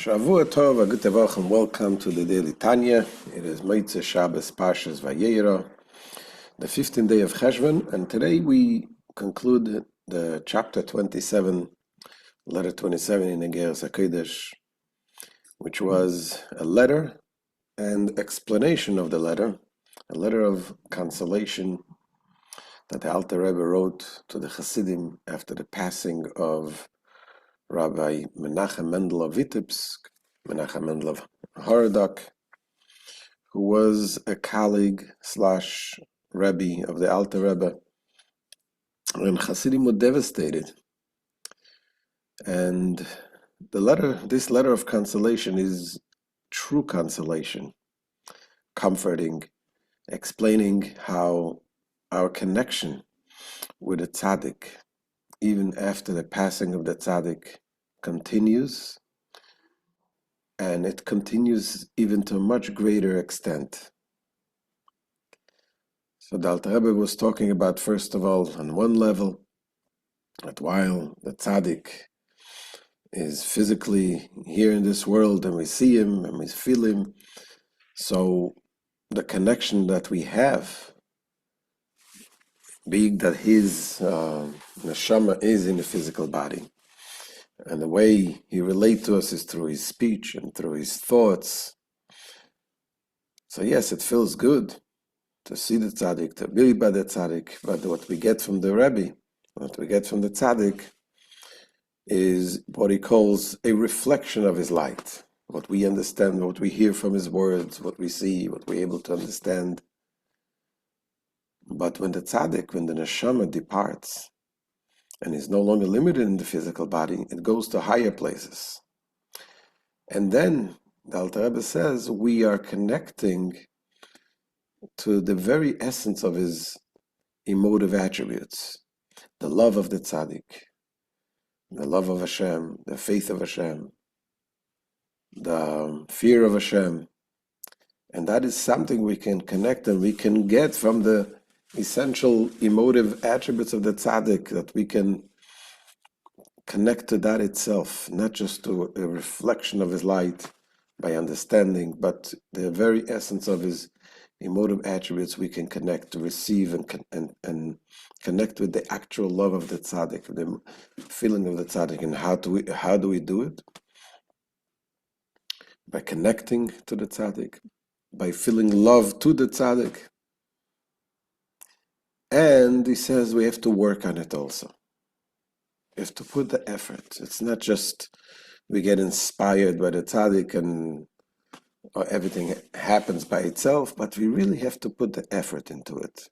Shavua Tov, a good Tevach, and welcome to the Daily Tanya. It is Motzei Shabbos Parshas Vayera, the 15th day of Cheshvan, and today we conclude the chapter 27, letter 27 in Igeret Hakodesh, which was a letter and explanation of the letter, a letter of consolation that the Alter Rebbe wrote to the Hasidim after the passing of Rabbi Menachem Mendel of Vitebsk, Menachem Mendel of Haradok, who was a colleague slash Rebbe of the Alter Rebbe, and Hasidim were devastated. And this letter of consolation is true consolation, comforting, explaining how our connection with the Tzadik, even after the passing of the Tzadik, continues, and it continues even to a much greater extent. So the Alter Rebbe was talking about, first of all, on one level, that while the Tzadik is physically here in this world and we see him and we feel him, so the connection that we have, being that his neshama is in the physical body, and the way he relates to us is through his speech and through his thoughts. So yes, it feels good to see the Tzadik, to be by the Tzadik, but what we get from the Rebbe, what we get from the Tzadik, is what he calls a reflection of his light. What we understand, what we hear from his words, what we see, what we're able to understand. But when the Tzadik, when the neshama departs, and is no longer limited in the physical body, it goes to higher places. And then, the Alter Rebbe says, we are connecting to the very essence of his emotive attributes, the love of the Tzadik, the love of Hashem, the faith of Hashem, the fear of Hashem. And that is something we can connect and we can get from the essential emotive attributes of the Tzadik, that we can connect to that itself, not just to a reflection of his light by understanding, but the very essence of his emotive attributes we can connect to receive and connect with the actual love of the Tzadik, the feeling of the Tzadik. And how do we do it? By connecting to the Tzadik, by feeling love to the Tzadik. And he says we have to work on it also. We have to put the effort. It's not just we get inspired by the Tzadik and or everything happens by itself, but we really have to put the effort into it.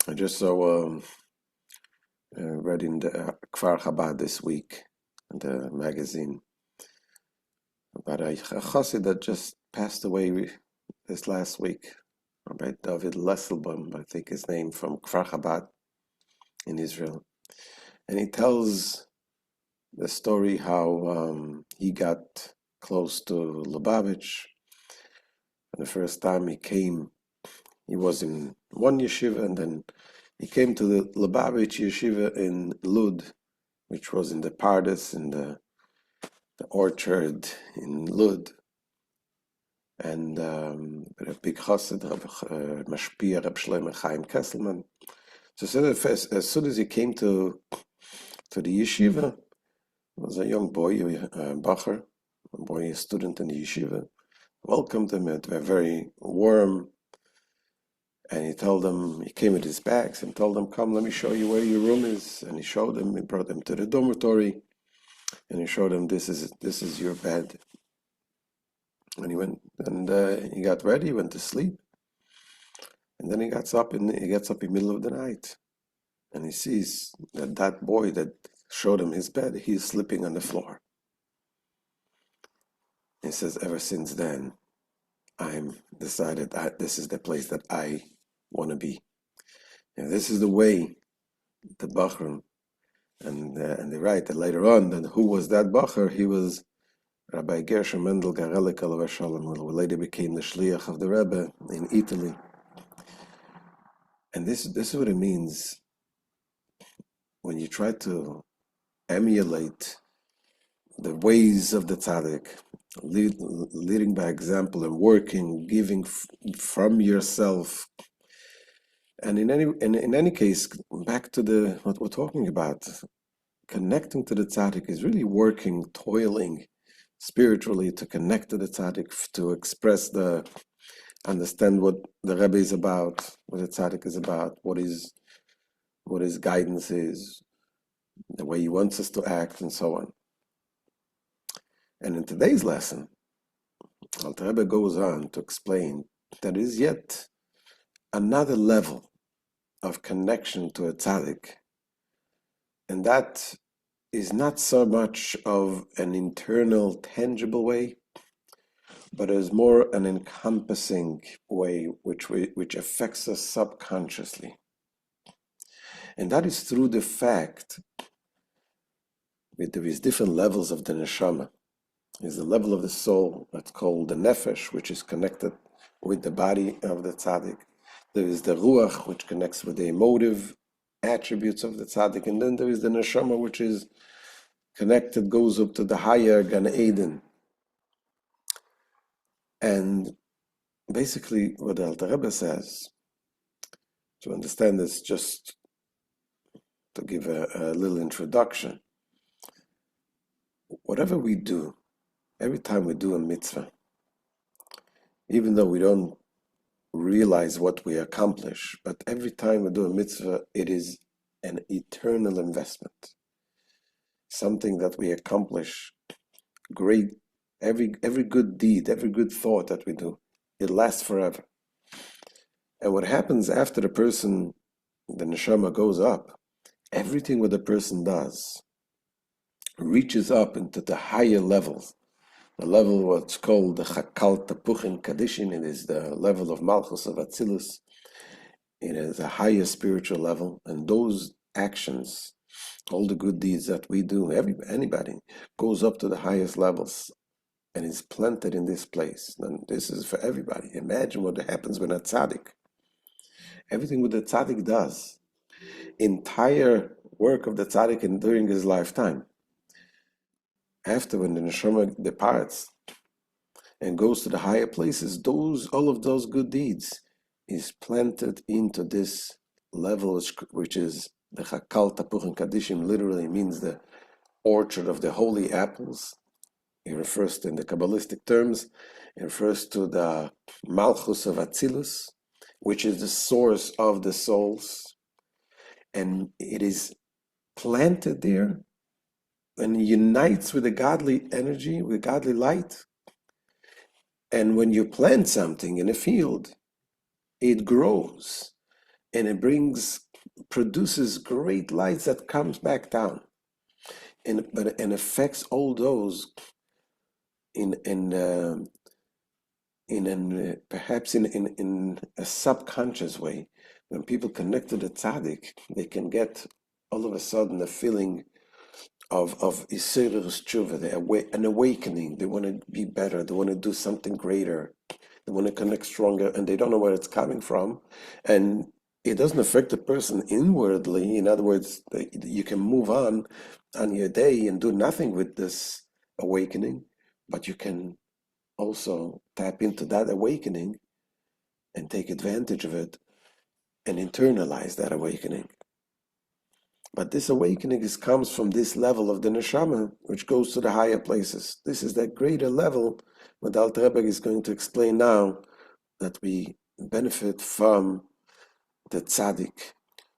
I just saw read in the Kfar Chabad this week, in the magazine, about a chassid that just passed away this last week, Rabbi David Lesselbaum, I think his name, from Kfar Chabad in Israel. And he tells the story how he got close to Lubavitch. And the first time he came, he was in one yeshiva, and then he came to the Lubavitch yeshiva in Lud, which was in the Pardes, in the orchard in Lud. And a big chassid, Mashpia, Rabbi Shlomo Chaim Kesselman. So as soon as he came to the yeshiva, he was a young boy, a student in the yeshiva, welcomed him. It was very warm, and he came with his bags and told him, "Come, let me show you where your room is." And he brought him to the dormitory, and he showed him, this is your bed. And he went, and he got ready, went to sleep, and then he gets up in the middle of the night, and he sees that boy that showed him his bed, he's sleeping on the floor. He says, ever since then, I'm decided that this is the place that I want to be. And this is the way the Bachram, and they write that later on, that who was that Bacher? He was Rabbi Gershom Mendel Garelik Alav Shalom, who later became the Shliach of the Rebbe in Italy. And this is what it means when you try to emulate the ways of the Tzadik, leading by example and working, giving from yourself. And in any case, back to what we're talking about, connecting to the Tzadik is really working, toiling spiritually to connect to the Tzadik, to understand what the Rebbe is about, what the Tzadik is about, what his guidance is, the way he wants us to act, and so on. And in today's lesson, Alter Rebbe goes on to explain that there is yet another level of connection to a tzaddik, and that is not so much of an internal, tangible way, but is more an encompassing way which affects us subconsciously. And that is through the fact that there is different levels of the neshama. There's the level of the soul that's called the nefesh, which is connected with the body of the tzaddik. There is the ruach, which connects with the emotive attributes of the tzaddik. And then there is the neshama, which is connected, goes up to the higher Gan Eden. And basically what the Alter Rebbe says, to understand this, just to give a little introduction, whatever we do, every time we do a mitzvah, even though we don't realize what we accomplish, but every time we do a mitzvah, it is an eternal investment. Something that we accomplish great, every good deed, every good thought that we do, it lasts forever. And what happens after the person, the neshama goes up, everything what the person does reaches up into the higher levels. The level what's called the Chakal Tapuchin Kadishin, it is the level of Malchus of Atzilus. It is a higher spiritual level, and those actions, all the good deeds that we do, anybody goes up to the highest levels and is planted in this place. And this is for everybody. Imagine what happens when a tzaddik, everything what the tzaddik does, entire work of the tzaddik during his lifetime, after when the neshama departs and goes to the higher places, all of those good deeds is planted into this level, which is the Chakal Tapuchin Kadishim, literally means the orchard of the holy apples. It refers to, in the Kabbalistic terms, it refers to the Malchus of Atzilus, which is the source of the souls. And it is planted there and unites with the godly energy, with godly light. And when you plant something in a field, it grows and it produces great lights that comes back down and affects all those perhaps in a subconscious way. When people connect to the tzaddik, they can get all of a sudden a feeling of Iserus Tshuva, an awakening. They want to be better. They want to do something greater. They want to connect stronger, and they don't know where it's coming from. And it doesn't affect the person inwardly. In other words, you can move on your day and do nothing with this awakening, but you can also tap into that awakening and take advantage of it and internalize that awakening. But this awakening comes from this level of the neshama, which goes to the higher places. This is that greater level, what Alter Rebbe is going to explain now, that we benefit from the tzaddik.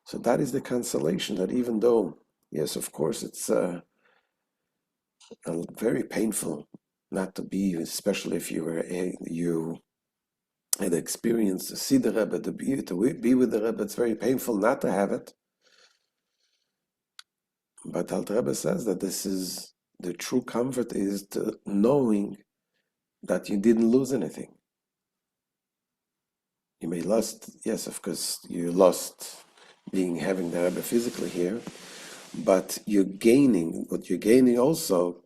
So that is the consolation, that even though, yes, of course, it's very painful not to be, especially if you had the experience to see the Rebbe, to be with the Rebbe, it's very painful not to have it. But Alter Rebbe says that this is the true comfort, is to knowing that you didn't lose anything. You may lost, yes, of course, you lost having the Rebbe physically here, but you're gaining. What you're gaining also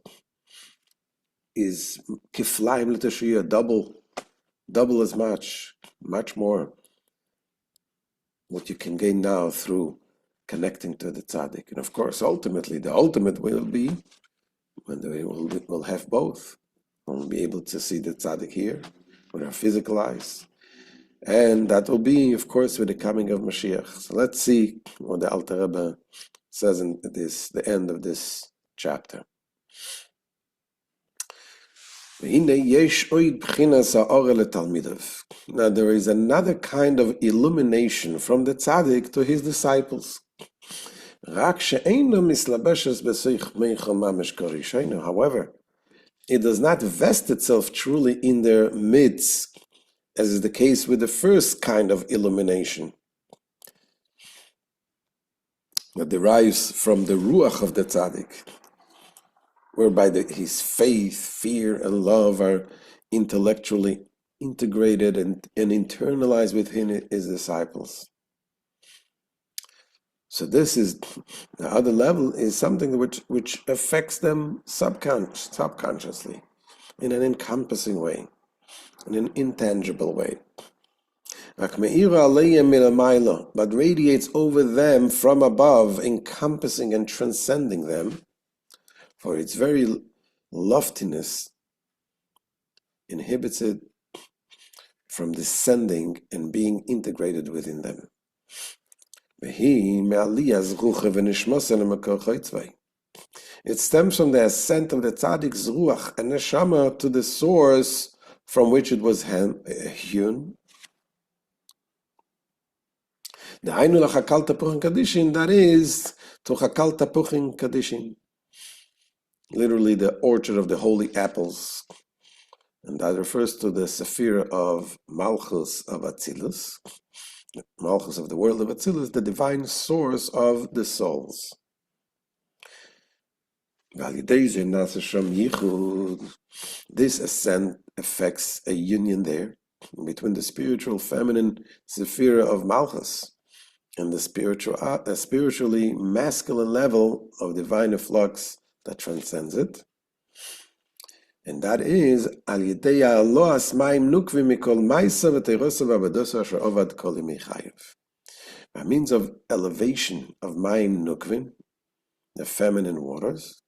is kiflaim l'tashiyah, double as much more. What you can gain now through connecting to the tzaddik. And of course, ultimately, the ultimate will be when we'll have both. We'll be able to see the tzaddik here with our physical eyes. And that will be, of course, with the coming of Mashiach. So let's see what the Alter Rebbe says in the end of this chapter. Now there is another kind of illumination from the tzaddik to his disciples. However, it does not vest itself truly in their midst, as is the case with the first kind of illumination that derives from the ruach of the tzaddik, whereby his faith, fear, and love are intellectually integrated and internalized within his disciples. So this is, the other level is something which affects them subconsciously, in an encompassing way, in an intangible way. But radiates over them from above, encompassing and transcending them, for its very loftiness inhibits it from descending and being integrated within them. It stems from the ascent of the Tzaddik's ruach and neshama to the source from which it was hewn. The Hainu Chakal Tapuchin Kadishin, that is, to Chakal Tapuchin Kadishin. Literally the orchard of the holy apples. And that refers to the Sephira of Malchus of Atzilus. Malchus of the world of Atzilus, the divine source of the souls. This ascent affects a union there between the spiritual feminine Sephira of Malchus and the spiritually masculine level of divine efflux that transcends it. And that is by means of elevation of Mayim Nukvin, the feminine waters,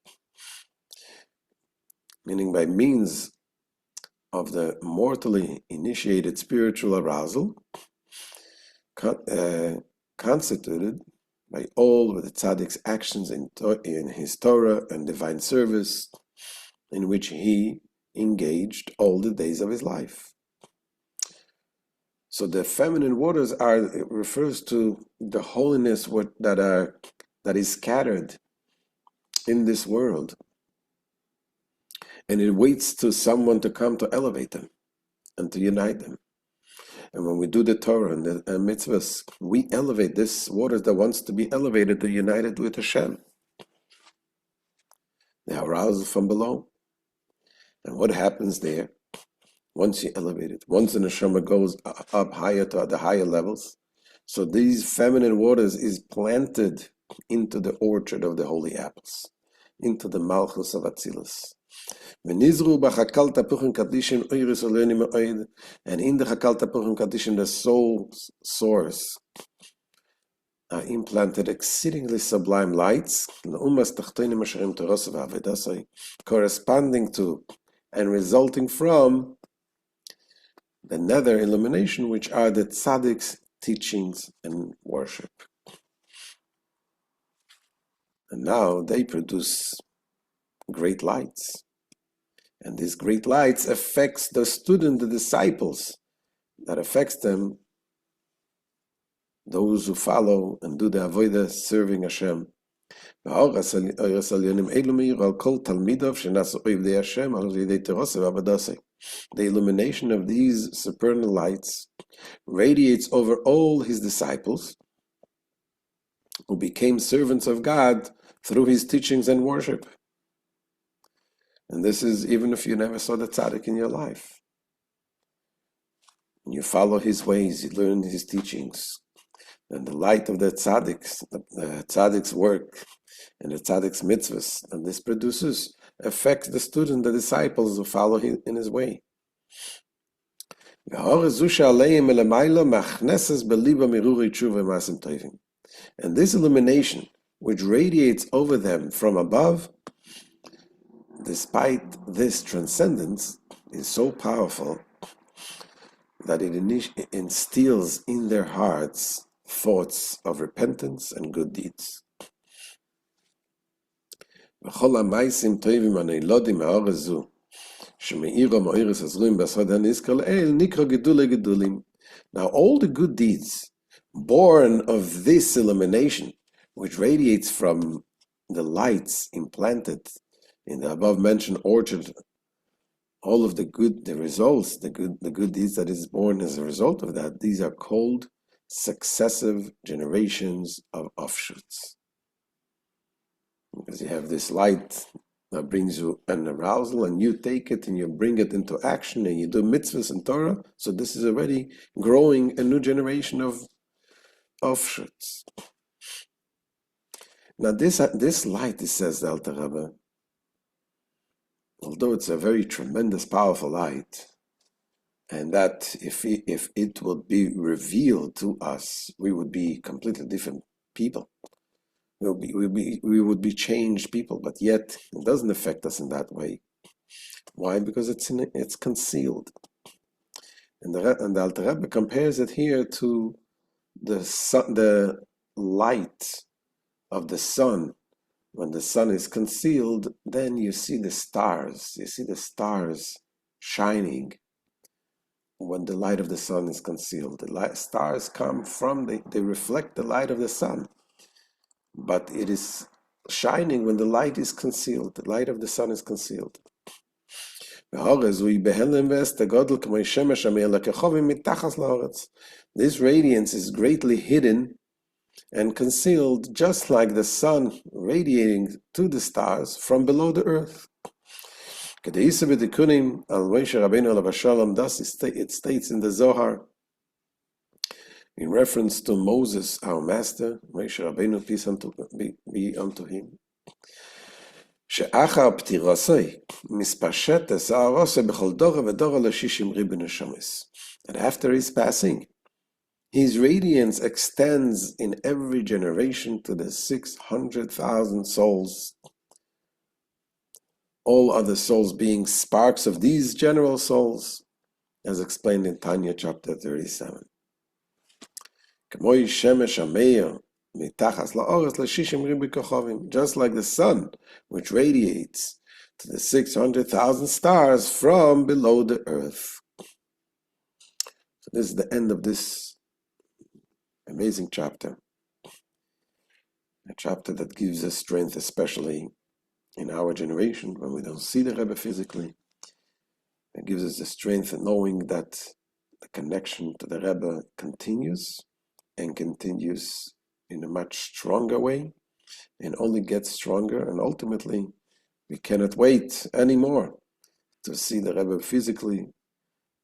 meaning by means of the mortally initiated spiritual arousal, constituted by all of the Tzaddik's actions in his Torah and divine service, in which he engaged all the days of his life. So the feminine waters refers to the holiness that is scattered in this world, and it waits to someone to come to elevate them and to unite them. And when we do the Torah and the mitzvahs, we elevate this water that wants to be elevated to unite it with Hashem. They are aroused from below. And what happens there? Once you elevate it, once the neshama goes up higher to the higher levels, so these feminine waters is planted into the orchard of the holy apples, into the Malchus of Atzilus. And in the Chakal Tapuchin Kadishin, the soul's source, are implanted exceedingly sublime lights, corresponding to and resulting from the nether illumination, which are the Tzaddik's teachings and worship. And now they produce great lights. And these great lights affects the student, the disciples, that affects them, those who follow and do the avodah serving Hashem. The illumination of these supernal lights radiates over all his disciples who became servants of God through his teachings and worship. And this is even if you never saw the tzaddik in your life. You follow his ways, you learn his teachings. And the light of the tzaddik's work, and the tzaddik's mitzvahs, and this affects the student, the disciples who follow him in his way. And this illumination, which radiates over them from above, despite this transcendence, is so powerful that it instills in their hearts thoughts of repentance and good deeds. Now all the good deeds born of this illumination, which radiates from the lights implanted in the above mentioned orchard, all of the good deeds that is born as a result of that, these are called successive generations of offshoots. Because you have this light that brings you an arousal, and you take it and you bring it into action, and you do mitzvahs and Torah. So this is already growing a new generation of offshoots. Now this light, it says the Alter Rebbe, although it's a very tremendous, powerful light, and that if it would be revealed to us, we would be completely different people. We would be changed people, but yet it doesn't affect us in that way. Why? Because it's concealed. And the Alter Rebbe compares it here to the light of the sun. When the sun is concealed, then you see the stars. You see the stars shining when the light of the sun is concealed. The stars come from, they reflect the light of the sun. But it is shining when the light is concealed. The light of the sun is concealed. This radiance is greatly hidden and concealed, just like the sun radiating to the stars from below the earth. Thus it states in the Zohar, in reference to Moses, our master, Moshe Rabbeinu, peace be unto him, שאחר פטירתו מתפשטת שערותו בכל דור ודור ל-60 ריבוי נשמות. And after his passing, his radiance extends in every generation to the 600,000 souls, all other souls being sparks of these general souls, as explained in Tanya chapter 37. Just like the sun, which radiates to the 600,000 stars from below the earth. So this is the end of this amazing chapter. A chapter that gives us strength, especially in our generation, when we don't see the Rebbe physically. It gives us the strength in knowing that the connection to the Rebbe continues, and continues in a much stronger way, and only gets stronger, and ultimately we cannot wait anymore to see the Rebbe physically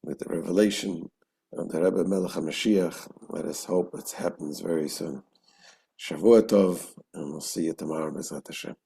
with the revelation of the Rebbe Melech HaMashiach. Let us hope it happens very soon. Shavua Tov, and we'll see you tomorrow, B'ezrat Hashem.